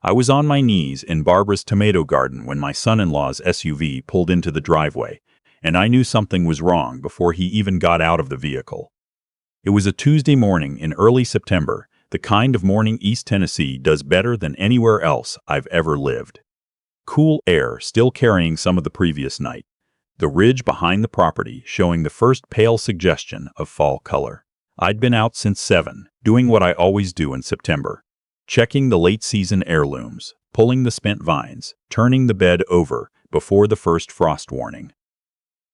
I was on my knees in Barbara's tomato garden when my son-in-law's SUV pulled into the driveway, and I knew something was wrong before he even got out of the vehicle. It was a Tuesday morning in early September, the kind of morning East Tennessee does better than anywhere else I've ever lived. Cool air still carrying some of the previous night. The ridge behind the property showing the first pale suggestion of fall color. I'd been out since 7, doing what I always do in September. Checking the late-season heirlooms, pulling the spent vines, turning the bed over before the first frost warning.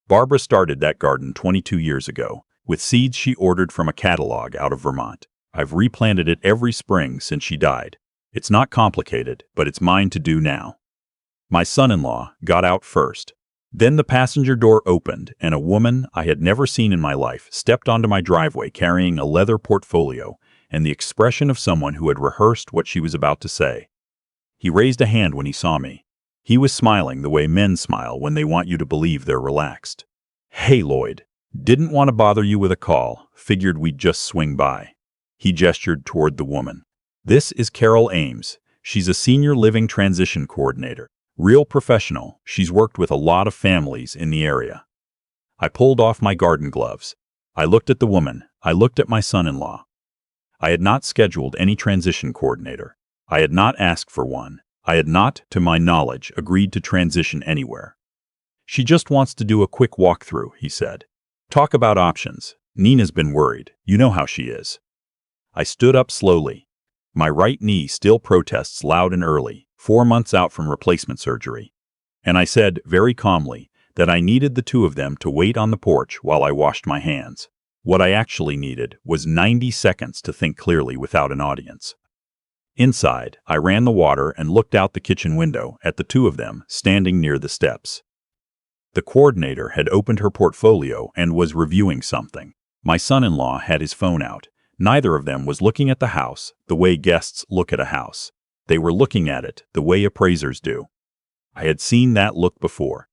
Barbara started that garden 22 years ago, with seeds she ordered from a catalog out of Vermont. I've replanted it every spring since she died. It's not complicated, but it's mine to do now. My son-in-law got out first. Then the passenger door opened, and a woman I had never seen in my life stepped onto my driveway carrying a leather portfolio and the expression of someone who had rehearsed what she was about to say. He raised a hand when he saw me. He was smiling the way men smile when they want you to believe they're relaxed. "Hey, Lloyd. Didn't want to bother you with a call. Figured we'd just swing by." He gestured toward the woman. "This is Carol Ames. She's a senior living transition coordinator. Real professional. She's worked with a lot of families in the area." I pulled off my garden gloves. I looked at the woman. I looked at my son-in-law. I had not scheduled any transition coordinator. I had not asked for one. I had not, to my knowledge, agreed to transition anywhere. "She just wants to do a quick walkthrough," he said. "Talk about options. Nina's been worried. You know how she is." I stood up slowly. My right knee still protests loud and early, 4 months out from replacement surgery. And I said, very calmly, that I needed the two of them to wait on the porch while I washed my hands. What I actually needed was 90 seconds to think clearly without an audience. Inside, I ran the water and looked out the kitchen window at the two of them standing near the steps. The coordinator had opened her portfolio and was reviewing something. My son-in-law had his phone out. Neither of them was looking at the house the way guests look at a house. They were looking at it the way appraisers do. I had seen that look before.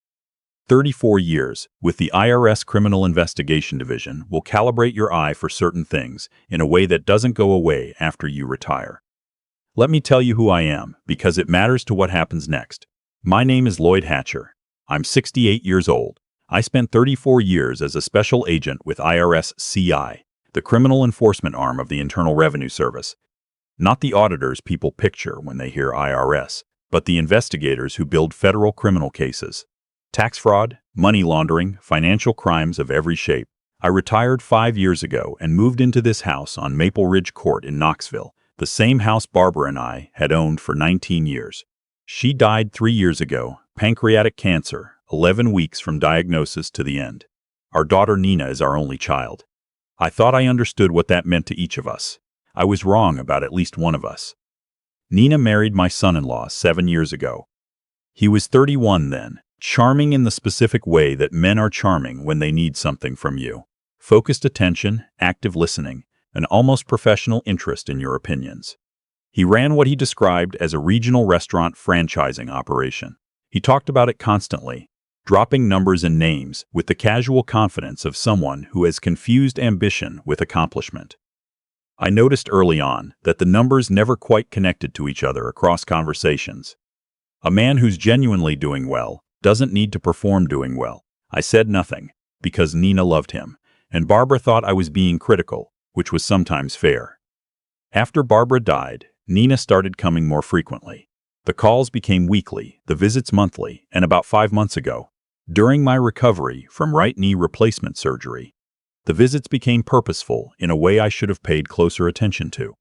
34 years with the IRS Criminal Investigation Division will calibrate your eye for certain things in a way that doesn't go away after you retire. Let me tell you who I am, because it matters to what happens next. My name is Lloyd Hatcher. I'm 68 years old. I spent 34 years as a special agent with IRS CI, the criminal enforcement arm of the Internal Revenue Service. Not the auditors people picture when they hear IRS, but the investigators who build federal criminal cases. Tax fraud, money laundering, financial crimes of every shape. I retired 5 years ago and moved into this house on Maple Ridge Court in Knoxville, the same house Barbara and I had owned for 19 years. She died 3 years ago, pancreatic cancer, 11 weeks from diagnosis to the end. Our daughter Nina is our only child. I thought I understood what that meant to each of us. I was wrong about at least one of us. Nina married my son-in-law 7 years ago. He was 31 then. Charming in the specific way that men are charming when they need something from you. Focused attention, active listening, an almost professional interest in your opinions. He ran what he described as a regional restaurant franchising operation. He talked about it constantly, dropping numbers and names with the casual confidence of someone who has confused ambition with accomplishment. I noticed early on that the numbers never quite connected to each other across conversations. A man who's genuinely doing well doesn't need to perform doing well. I said nothing, because Nina loved him, and Barbara thought I was being critical, which was sometimes fair. After Barbara died, Nina started coming more frequently. The calls became weekly, the visits monthly, and about 5 months ago, during my recovery from right knee replacement surgery, the visits became purposeful in a way I should have paid closer attention to.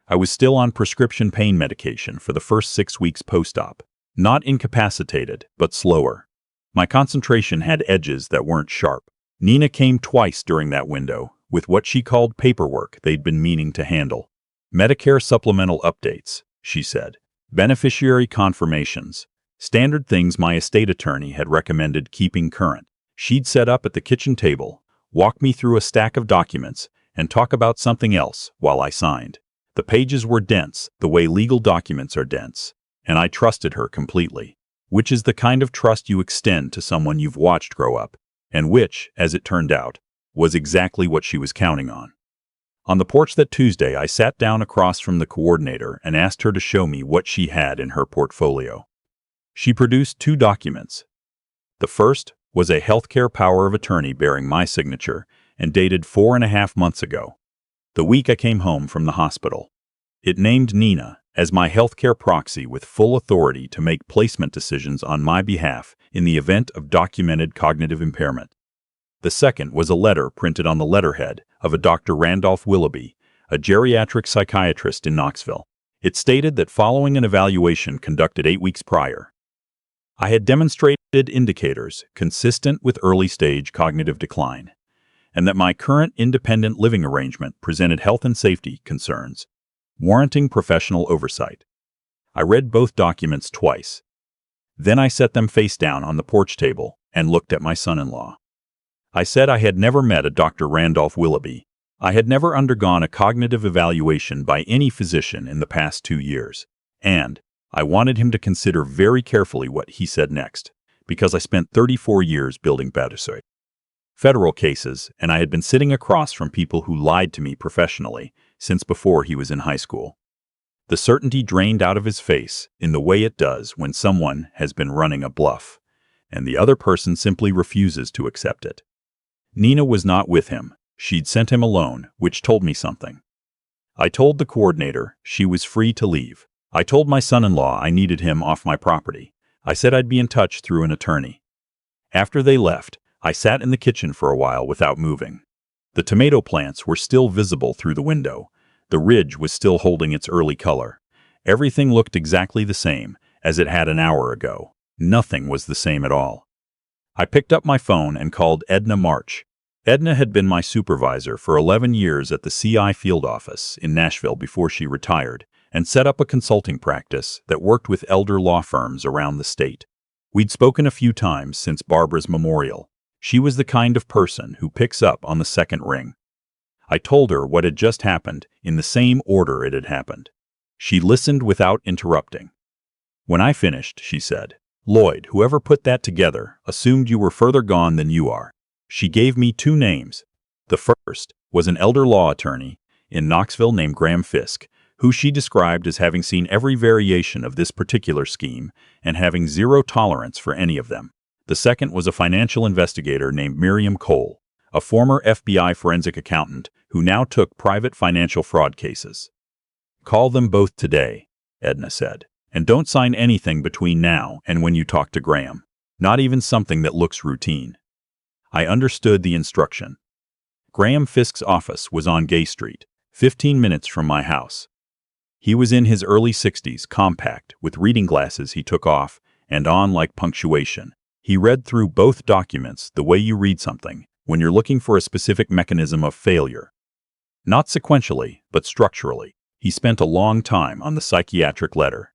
I was still on prescription pain medication for the first 6 weeks post-op. Not incapacitated, but slower. My concentration had edges that weren't sharp. Nina came twice during that window, with what she called paperwork they'd been meaning to handle. Medicare supplemental updates, she said. Beneficiary confirmations. Standard things my estate attorney had recommended keeping current. She'd set up at the kitchen table, walk me through a stack of documents, and talk about something else while I signed. The pages were dense, the way legal documents are dense. And I trusted her completely, which is the kind of trust you extend to someone you've watched grow up, and which, as it turned out, was exactly what she was counting on. On the porch that Tuesday, I sat down across from the coordinator and asked her to show me what she had in her portfolio. She produced 2 documents. The first was a healthcare power of attorney bearing my signature and dated 4.5 months ago, the week I came home from the hospital. It named Nina as my healthcare proxy with full authority to make placement decisions on my behalf in the event of documented cognitive impairment. The second was a letter printed on the letterhead of a Dr. Randolph Willoughby, a geriatric psychiatrist in Knoxville. It stated that following an evaluation conducted 8 weeks prior, I had demonstrated indicators consistent with early-stage cognitive decline, and that my current independent living arrangement presented health and safety concerns, warranting professional oversight. I read both documents twice. Then I set them face down on the porch table and looked at my son-in-law. I said I had never met a Dr. Randolph Willoughby. I had never undergone a cognitive evaluation by any physician in the past 2 years, and I wanted him to consider very carefully what he said next, because I spent 34 years building Badusoy federal cases, and I had been sitting across from people who lied to me professionally since before he was in high school. The certainty drained out of his face in the way it does when someone has been running a bluff, and the other person simply refuses to accept it. Nina was not with him. She'd sent him alone, which told me something. I told the coordinator she was free to leave. I told my son-in-law I needed him off my property. I said I'd be in touch through an attorney. After they left, I sat in the kitchen for a while without moving. The tomato plants were still visible through the window. The ridge was still holding its early color. Everything looked exactly the same as it had an hour ago. Nothing was the same at all. I picked up my phone and called Edna March. Edna had been my supervisor for 11 years at the CI field office in Nashville before she retired, and set up a consulting practice that worked with elder law firms around the state. We'd spoken a few times since Barbara's memorial. She was the kind of person who picks up on the second ring. I told her what had just happened in the same order it had happened. She listened without interrupting. When I finished, she said, "Lloyd, whoever put that together, assumed you were further gone than you are." She gave me 2 names. The first was an elder law attorney in Knoxville named Graham Fisk, who she described as having seen every variation of this particular scheme and having zero tolerance for any of them. The second was a financial investigator named Miriam Cole, a former FBI forensic accountant who now took private financial fraud cases. "Call them both today," Edna said, "and don't sign anything between now and when you talk to Graham, not even something that looks routine." I understood the instruction. Graham Fisk's office was on Gay Street, 15 minutes from my house. He was in his early 60s, compact, with reading glasses he took off and on like punctuation. He read through both documents the way you read something when you're looking for a specific mechanism of failure. Not sequentially, but structurally. He spent a long time on the psychiatric letter.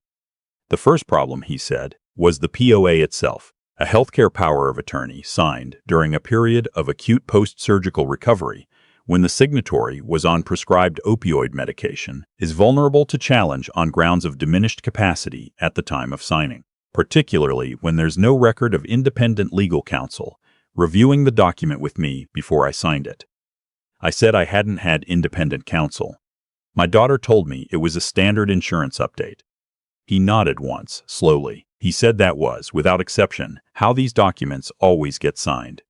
The first problem, he said, was the POA itself, a healthcare power of attorney signed during a period of acute post-surgical recovery when the signatory was on prescribed opioid medication, is vulnerable to challenge on grounds of diminished capacity at the time of signing, particularly when there's no record of independent legal counsel reviewing the document with me before I signed it. I said I hadn't had independent counsel. My daughter told me it was a standard insurance update. He nodded once, slowly. He said that was, without exception, how these documents always get signed.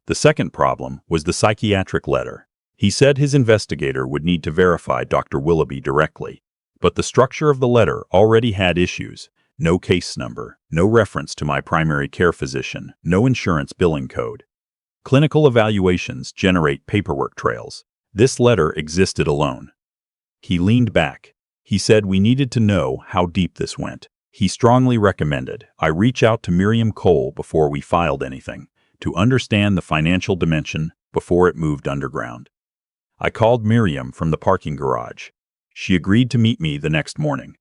The second problem was the psychiatric letter. He said his investigator would need to verify Dr. Willoughby directly, but the structure of the letter already had issues. No case number, no reference to my primary care physician, no insurance billing code. Clinical evaluations generate paperwork trails. This letter existed alone. He leaned back. He said we needed to know how deep this went. He strongly recommended I reach out to Miriam Cole before we filed anything, to understand the financial dimension before it moved underground. I called Miriam from the parking garage. She agreed to meet me the next morning.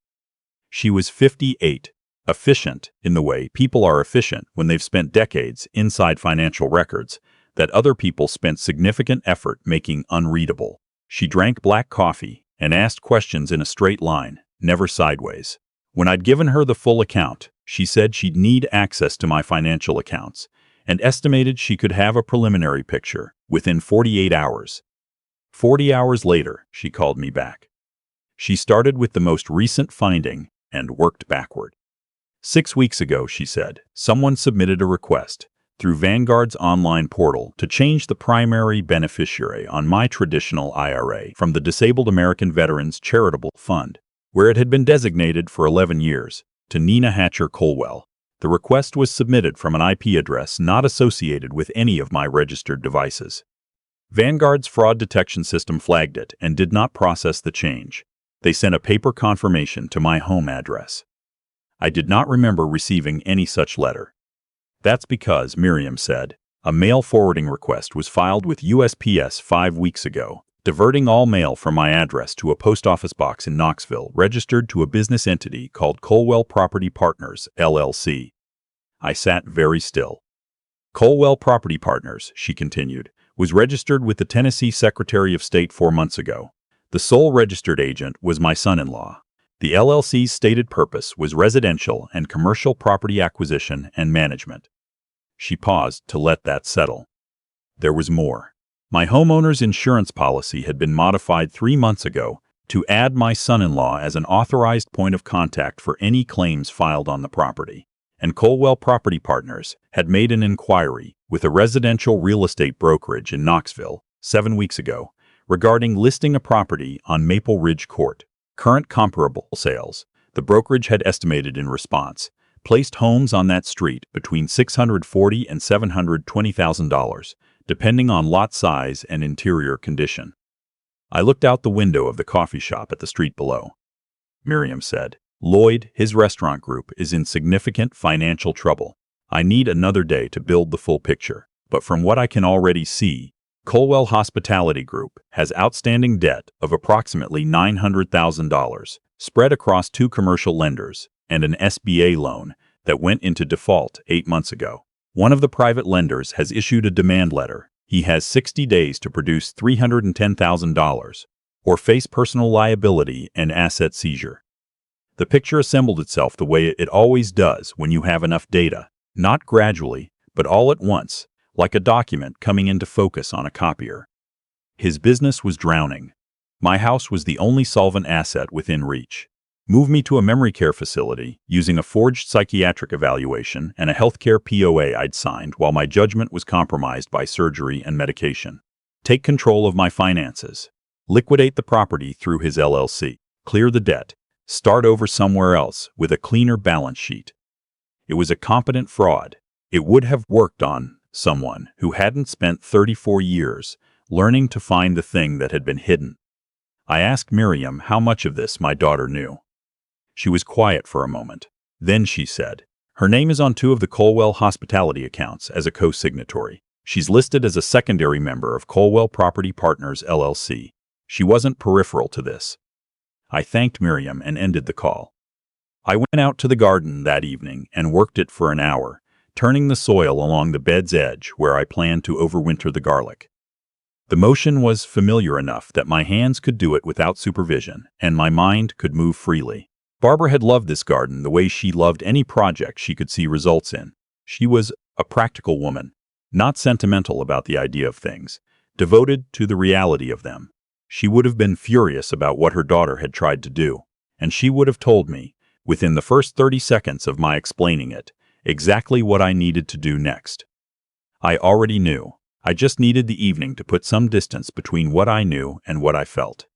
She was 58, efficient in the way people are efficient when they've spent decades inside financial records that other people spent significant effort making unreadable. She drank black coffee and asked questions in a straight line, never sideways. When I'd given her the full account, she said she'd need access to my financial accounts and estimated she could have a preliminary picture within 48 hours. 40 hours later, she called me back. She started with the most recent finding and worked backward. 6 weeks ago, she said, someone submitted a request through Vanguard's online portal to change the primary beneficiary on my traditional IRA from the Disabled American Veterans Charitable Fund, where it had been designated for 11 years, to Nina Hatcher Colwell. The request was submitted from an IP address not associated with any of my registered devices. Vanguard's fraud detection system flagged it and did not process the change. They sent a paper confirmation to my home address. I did not remember receiving any such letter. That's because, Miriam said, a mail forwarding request was filed with USPS 5 weeks ago, diverting all mail from my address to a post office box in Knoxville registered to a business entity called Colwell Property Partners, LLC. I sat very still. Colwell Property Partners, she continued, was registered with the Tennessee Secretary of State 4 months ago. The sole registered agent was my son-in-law. The LLC's stated purpose was residential and commercial property acquisition and management. She paused to let that settle. There was more. My homeowner's insurance policy had been modified 3 months ago to add my son-in-law as an authorized point of contact for any claims filed on the property, and Colwell Property Partners had made an inquiry with a residential real estate brokerage in Knoxville 7 weeks ago regarding listing a property on Maple Ridge Court. Current comparable sales, the brokerage had estimated in response, placed homes on that street between $640,000 and $720,000, depending on lot size and interior condition. I looked out the window of the coffee shop at the street below. Miriam said, Lloyd, his restaurant group, is in significant financial trouble. I need another day to build the full picture, but from what I can already see, Colwell Hospitality Group has outstanding debt of approximately $900,000, spread across 2 commercial lenders, and an SBA loan that went into default 8 months ago. One of the private lenders has issued a demand letter. He has 60 days to produce $310,000, or face personal liability and asset seizure. The picture assembled itself the way it always does when you have enough data, not gradually, but all at once, like a document coming into focus on a copier. His business was drowning. My house was the only solvent asset within reach. Move me to a memory care facility using a forged psychiatric evaluation and a healthcare POA I'd signed while my judgment was compromised by surgery and medication. Take control of my finances. Liquidate the property through his LLC. Clear the debt. Start over somewhere else with a cleaner balance sheet. It was a competent fraud. It would have worked on someone who hadn't spent 34 years learning to find the thing that had been hidden. I asked Miriam how much of this my daughter knew. She was quiet for a moment. Then she said, her name is on 2 of the Colwell Hospitality accounts as a co-signatory. She's listed as a secondary member of Colwell Property Partners, LLC. She wasn't peripheral to this. I thanked Miriam and ended the call. I went out to the garden that evening and worked it for an hour, turning the soil along the bed's edge where I planned to overwinter the garlic. The motion was familiar enough that my hands could do it without supervision, and my mind could move freely. Barbara had loved this garden the way she loved any project she could see results in. She was a practical woman, not sentimental about the idea of things, devoted to the reality of them. She would have been furious about what her daughter had tried to do, and she would have told me, within the first 30 seconds of my explaining it, exactly what I needed to do next. I already knew. I just needed the evening to put some distance between what I knew and what I felt.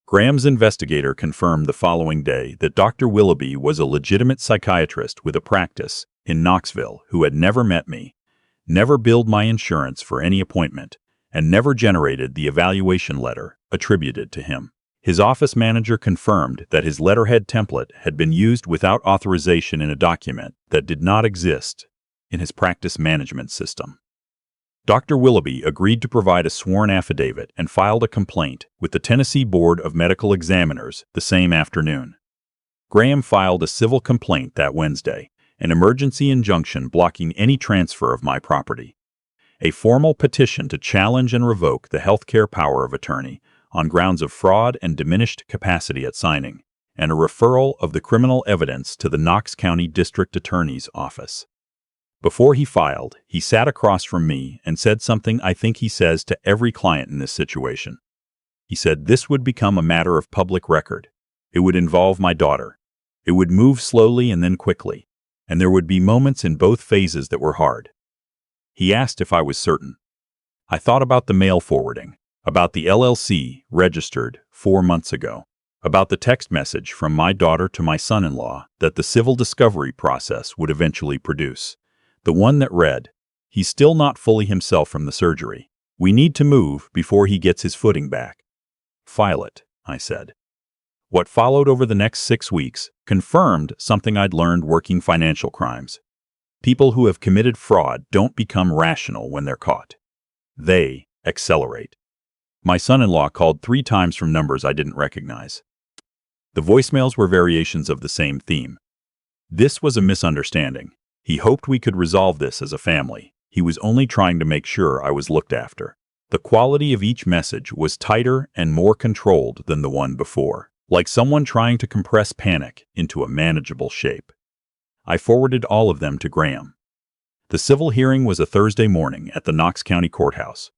Graham's investigator confirmed the following day that Dr. Willoughby was a legitimate psychiatrist with a practice in Knoxville who had never met me, never billed my insurance for any appointment, and never generated the evaluation letter attributed to him. His office manager confirmed that his letterhead template had been used without authorization in a document that did not exist in his practice management system. Dr. Willoughby agreed to provide a sworn affidavit and filed a complaint with the Tennessee Board of Medical Examiners the same afternoon. Graham filed a civil complaint that Wednesday, an emergency injunction blocking any transfer of my property, a formal petition to challenge and revoke the healthcare power of attorney on grounds of fraud and diminished capacity at signing, and a referral of the criminal evidence to the Knox County District Attorney's Office. Before he filed, he sat across from me and said something I think he says to every client in this situation. He said this would become a matter of public record. It would involve my daughter. It would move slowly and then quickly, and there would be moments in both phases that were hard. He asked if I was certain. I thought about the mail forwarding, about the LLC registered 4 months ago, about the text message from my daughter to my son-in-law that the civil discovery process would eventually produce. The one that read, "He's still not fully himself from the surgery. We need to move before he gets his footing back." "File it," I said. What followed over the next 6 weeks confirmed something I'd learned working financial crimes. People who have committed fraud don't become rational when they're caught. They accelerate. My son-in-law called 3 times from numbers I didn't recognize. The voicemails were variations of the same theme. This was a misunderstanding. He hoped we could resolve this as a family. He was only trying to make sure I was looked after. The quality of each message was tighter and more controlled than the one before, like someone trying to compress panic into a manageable shape. I forwarded all of them to Graham. The civil hearing was a Thursday morning at the Knox County Courthouse.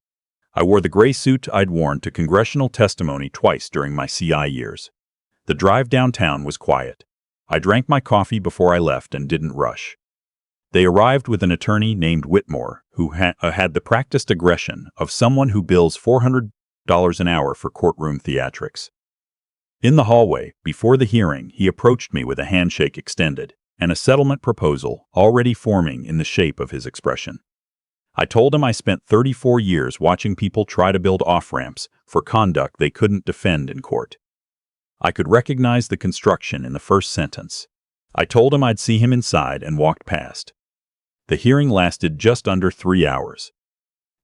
I wore the gray suit I'd worn to congressional testimony twice during my CI years. The drive downtown was quiet. I drank my coffee before I left and didn't rush. They arrived with an attorney named Whitmore, who had the practiced aggression of someone who bills $400 an hour for courtroom theatrics. In the hallway, before the hearing, he approached me with a handshake extended and a settlement proposal already forming in the shape of his expression. I told him I spent 34 years watching people try to build off-ramps for conduct they couldn't defend in court. I could recognize the construction in the first sentence. I told him I'd see him inside and walked past. The hearing lasted just under 3 hours.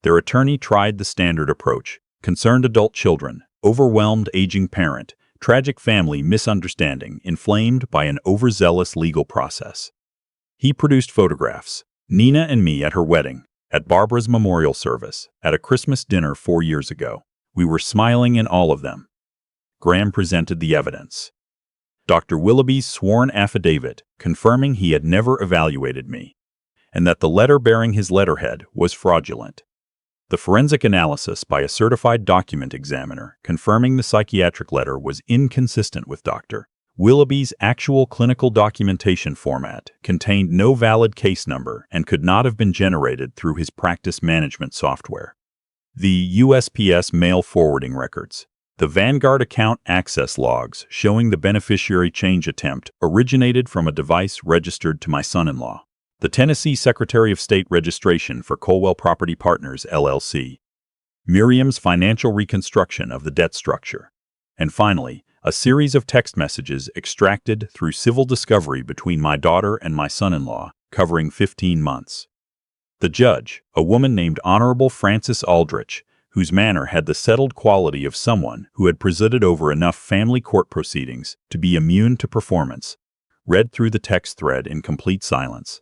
Their attorney tried the standard approach: concerned adult children, overwhelmed aging parent, tragic family misunderstanding inflamed by an overzealous legal process. He produced photographs: Nina and me at her wedding, at Barbara's memorial service, at a Christmas dinner 4 years ago. We were smiling in all of them. Graham presented the evidence. Dr. Willoughby's sworn affidavit confirming he had never evaluated me, and that the letter bearing his letterhead was fraudulent. The forensic analysis by a certified document examiner confirming the psychiatric letter was inconsistent with Dr. Willoughby's actual clinical documentation format, contained no valid case number, and could not have been generated through his practice management software. The USPS mail forwarding records. The Vanguard account access logs showing the beneficiary change attempt originated from a device registered to my son-in-law. The Tennessee Secretary of State registration for Colwell Property Partners, LLC. Miriam's financial reconstruction of the debt structure. And finally, a series of text messages extracted through civil discovery between my daughter and my son-in-law, covering 15 months. The judge, a woman named Honorable Frances Aldrich, whose manner had the settled quality of someone who had presided over enough family court proceedings to be immune to performance, read through the text thread in complete silence.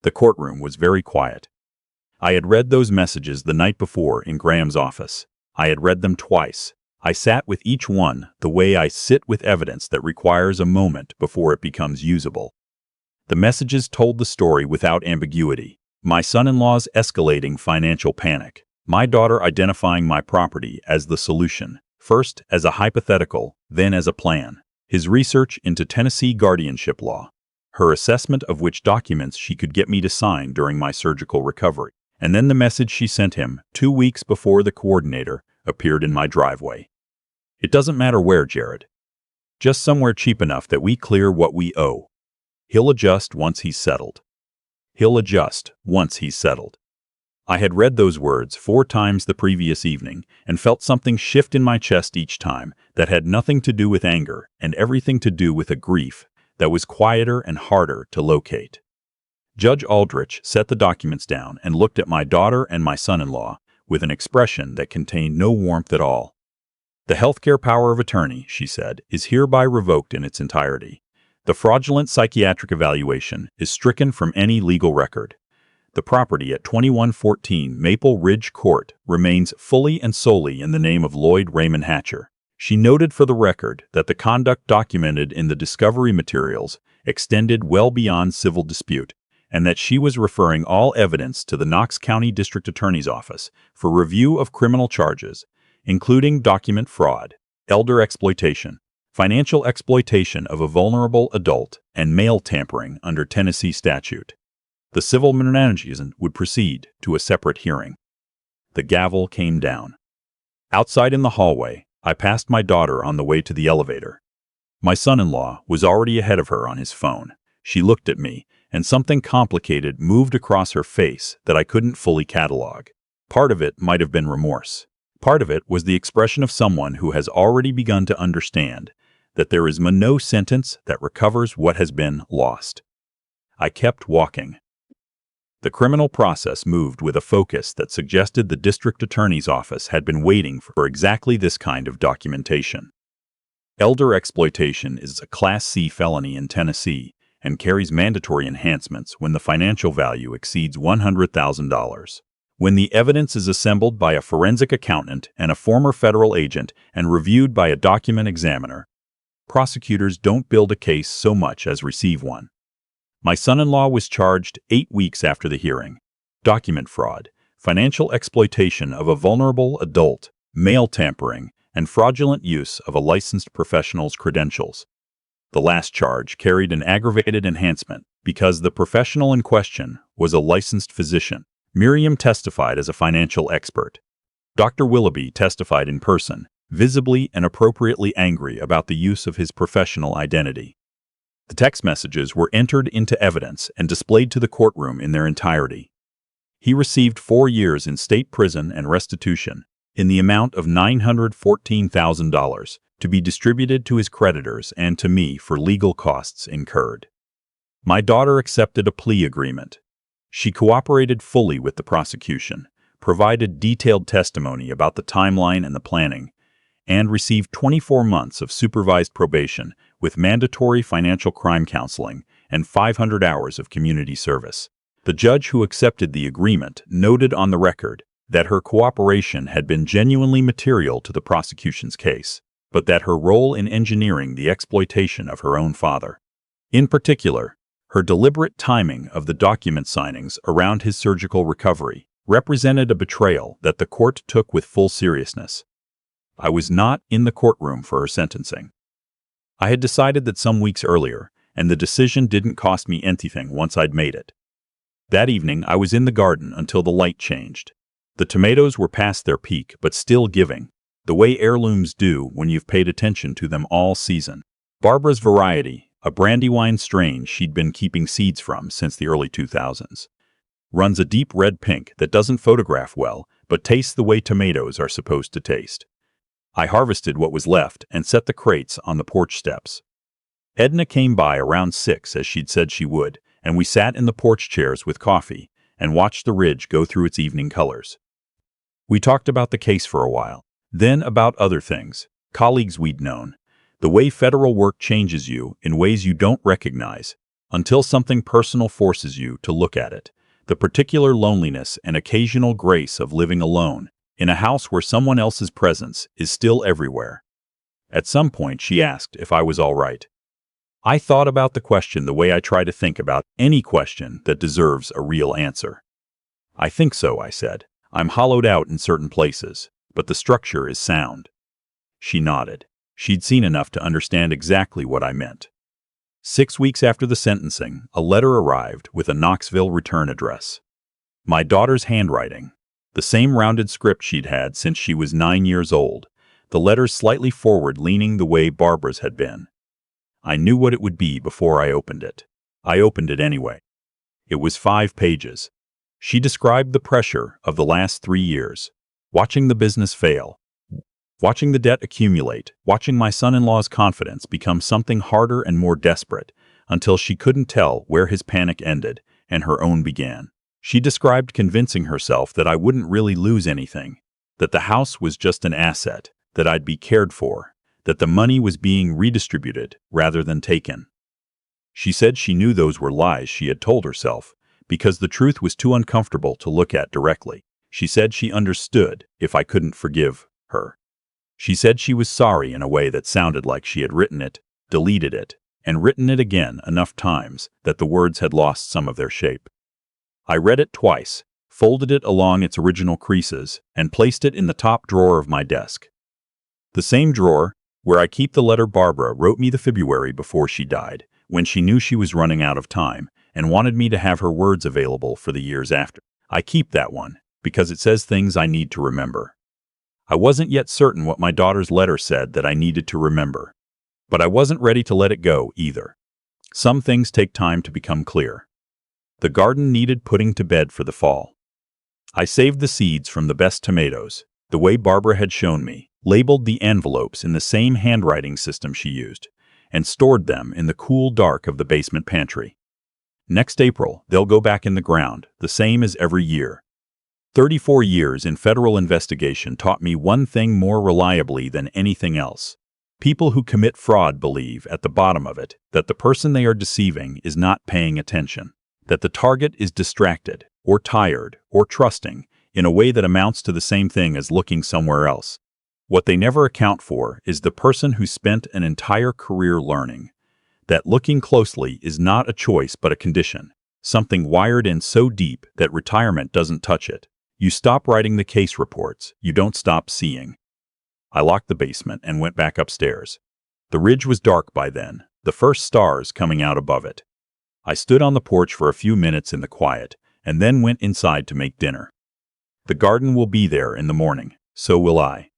The courtroom was very quiet. I had read those messages the night before in Graham's office. I had read them twice. I sat with each one the way I sit with evidence that requires a moment before it becomes usable. The messages told the story without ambiguity. My son-in-law's escalating financial panic. My daughter identifying my property as the solution, first as a hypothetical, then as a plan. His research into Tennessee guardianship law. Her assessment of which documents she could get me to sign during my surgical recovery. And then the message she sent him 2 weeks before the coordinator appeared in my driveway. It doesn't matter where, Jared. Just somewhere cheap enough that we clear what we owe. He'll adjust once he's settled. He'll adjust once he's settled. I had read those words 4 times the previous evening and felt something shift in my chest each time that had nothing to do with anger and everything to do with a grief that was quieter and harder to locate. Judge Aldrich set the documents down and looked at my daughter and my son-in-law with an expression that contained no warmth at all. The healthcare power of attorney, she said, is hereby revoked in its entirety. The fraudulent psychiatric evaluation is stricken from any legal record. The property at 2114 Maple Ridge Court remains fully and solely in the name of Lloyd Raymond Hatcher. She noted for the record that the conduct documented in the discovery materials extended well beyond civil dispute, and that she was referring all evidence to the Knox County District Attorney's Office for review of criminal charges, including document fraud, elder exploitation, financial exploitation of a vulnerable adult, and mail tampering under Tennessee statute. The civil management would proceed to a separate hearing. The gavel came down. Outside in the hallway, I passed my daughter on the way to the elevator. My son-in-law was already ahead of her on his phone. She looked at me, and something complicated moved across her face that I couldn't fully catalog. Part of it might have been remorse. Part of it was the expression of someone who has already begun to understand that there is no sentence that recovers what has been lost. I kept walking. The criminal process moved with a focus that suggested the district attorney's office had been waiting for exactly this kind of documentation. Elder exploitation is a Class C felony in Tennessee and carries mandatory enhancements when the financial value exceeds $100,000. When the evidence is assembled by a forensic accountant and a former federal agent and reviewed by a document examiner, prosecutors don't build a case so much as receive one. My son-in-law was charged 8 weeks after the hearing. Document fraud, financial exploitation of a vulnerable adult, mail tampering, and fraudulent use of a licensed professional's credentials. The last charge carried an aggravated enhancement because the professional in question was a licensed physician. Miriam testified as a financial expert. Dr. Willoughby testified in person, visibly and appropriately angry about the use of his professional identity. The text messages were entered into evidence and displayed to the courtroom in their entirety. He received 4 years in state prison and restitution, in the amount of $914,000, to be distributed to his creditors and to me for legal costs incurred. My daughter accepted a plea agreement. She cooperated fully with the prosecution, provided detailed testimony about the timeline and the planning, and received 24 months of supervised probation with mandatory financial crime counseling and 500 hours of community service. The judge who accepted the agreement noted on the record that her cooperation had been genuinely material to the prosecution's case, but that her role in engineering the exploitation of her own father, in particular, her deliberate timing of the document signings around his surgical recovery, represented a betrayal that the court took with full seriousness. I was not in the courtroom for her sentencing. I had decided that some weeks earlier, and the decision didn't cost me anything once I'd made it. That evening, I was in the garden until the light changed. The tomatoes were past their peak, but still giving, the way heirlooms do when you've paid attention to them all season. Barbara's Variety, a Brandywine strain she'd been keeping seeds from since the early 2000s, runs a deep red pink that doesn't photograph well, but tastes the way tomatoes are supposed to taste. I harvested what was left and set the crates on the porch steps. Edna came by around 6 as she'd said she would, and we sat in the porch chairs with coffee and watched the ridge go through its evening colors. We talked about the case for a while, then about other things, colleagues we'd known, the way federal work changes you in ways you don't recognize until something personal forces you to look at it, the particular loneliness and occasional grace of living alone in a house where someone else's presence is still everywhere. At some point, she asked if I was all right. I thought about the question the way I try to think about any question that deserves a real answer. I think so, I said. I'm hollowed out in certain places, but the structure is sound. She nodded. She'd seen enough to understand exactly what I meant. 6 weeks after the sentencing, a letter arrived with a Knoxville return address. My daughter's handwriting, the same rounded script she'd had since she was 9 years old, the letters slightly forward-leaning the way Barbara's had been. I knew what it would be before I opened it. I opened it anyway. It was 5 pages. She described the pressure of the last 3 years, watching the business fail, watching the debt accumulate, watching my son-in-law's confidence become something harder and more desperate, until she couldn't tell where his panic ended and her own began. She described convincing herself that I wouldn't really lose anything, that the house was just an asset, that I'd be cared for, that the money was being redistributed rather than taken. She said she knew those were lies she had told herself, because the truth was too uncomfortable to look at directly. She said she understood if I couldn't forgive her. She said she was sorry in a way that sounded like she had written it, deleted it, and written it again enough times that the words had lost some of their shape. I read it twice, folded it along its original creases, and placed it in the top drawer of my desk. The same drawer where I keep the letter Barbara wrote me the February before she died, when she knew she was running out of time and wanted me to have her words available for the years after. I keep that one because it says things I need to remember. I wasn't yet certain what my daughter's letter said that I needed to remember, but I wasn't ready to let it go either. Some things take time to become clear. The garden needed putting to bed for the fall. I saved the seeds from the best tomatoes, the way Barbara had shown me, labeled the envelopes in the same handwriting system she used, and stored them in the cool dark of the basement pantry. Next April, they'll go back in the ground, the same as every year. 34 years in federal investigation taught me one thing more reliably than anything else. People who commit fraud believe, at the bottom of it, that the person they are deceiving is not paying attention, that the target is distracted, or tired, or trusting, in a way that amounts to the same thing as looking somewhere else. What they never account for is the person who spent an entire career learning that looking closely is not a choice but a condition, something wired in so deep that retirement doesn't touch it. You stop writing the case reports, you don't stop seeing. I locked the basement and went back upstairs. The ridge was dark by then, the first stars coming out above it. I stood on the porch for a few minutes in the quiet, and then went inside to make dinner. The garden will be there in the morning, so will I.